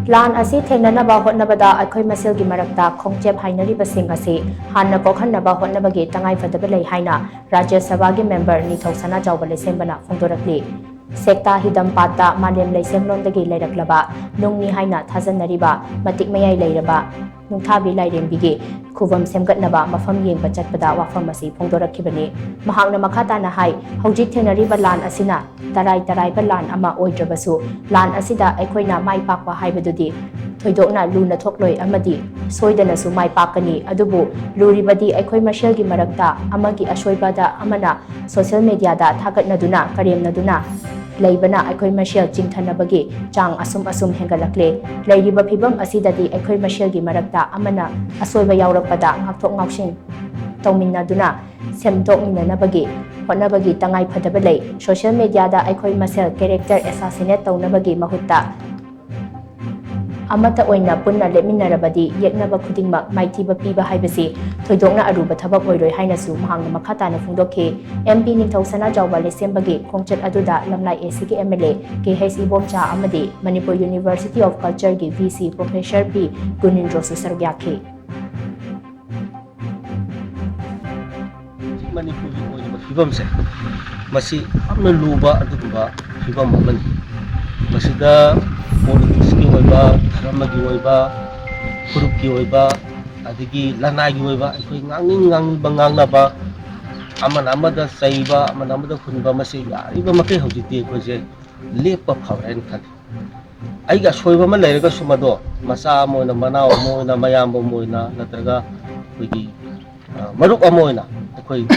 Laan asi thengnanaba hotnabada Eikhoi Maselgi marakta Khongchep Hainariba sing asi Haanna Kokhannaba Hotnabagi Tangai phadaba haina Rajya Sabha Member Ningthou Sanajaoba Leishemba phongdorakli Sekta hidam pata malem leisemlondagi leiraklaba nungni haina thajanariba matik mayai leiraba nungthabi lairembigi खुवम सेमगतनबा मफम येंग बचतपदा वाफम असी फोंदोरखिबनी महांगना मखाताना high हौजिक थेंगनरिबा लान असिना तराई तराइबा लान अमा ओइद्रबसु लान असिदा अखोइना माइ पाकवा हाइबदुदि थोइदोकना लुना थोक्लोइ अमदि सोइदनसु माइ पाकनी अदुबु लुरिबदि अखोइ मशेलगी मरक्ता अमगी अशोइबादा अमना social मीडियादा थागतनदुना करेमनदुना लेबना अखोइ मशेल चिंथनबगी Chang assume हेंगलक्ले लेरिबा फिबम असिददि अखोइ मशेलगी मरक्ता Amna असोइबा यावरकपदा ngakthok ngauksing tawminnaduna semdokminanabagi hotnabagi tangai phadaba lei social media da अखोइ मशेल character assassinate तौनबगी mahutta amata oina punna leminarabadi yeknaba khudingmak maithiba piba haibasi thoidokna aruba thabak oiroi hainasu mahangna makhatana phungdokhe MP Ningthou Sanajaoba Leishemba Khongchep aduda lamlai ACG MLA KHE Bomcha amadi Manipur University of Culture gi VC Professor P Gunindro Susargyakhe Manipuri oiba fibam se masi amna luba aduba fibam amani masida politics ki oiba dharma ki oiba group ki oiba adigi lanai ki oiba akhoi ngangnaba amana amada saiba amana amada khunba masi yariba makai hojiti akhoi je lepa phawren khan aiga soiba ma leiraga sumado masa moina manao moina mayambo moina natraga akhoi maruk amoina akhoi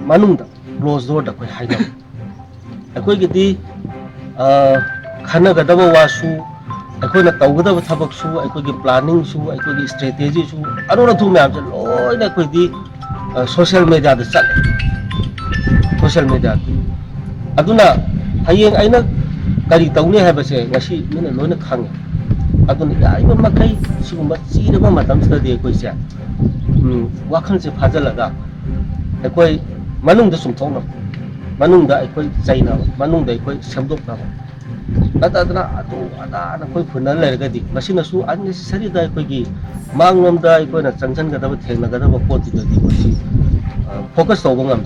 manungda close door da akhoi haina akhoi gidi khanagadaba wasu akhoi na tawgadaba thabak su akhoi gi planning su akhoi gi strategy su arona thu myam je loina akhoi di social media da chale social media aduna hayeng aina kari tawne habase ngasi mina loina khang aduna yaiba makai sigumba chiraba matam sadi akhoi se wakhang se phajalaga akhoi manungda sumthongna manungda akhoi chaina manungda akhoi semdokna adadna atu adana koi phunal lergadi masina su unnecessary da koi gi manglom da koi na changchan ga da thengna ga da pot di masi focus tawbangam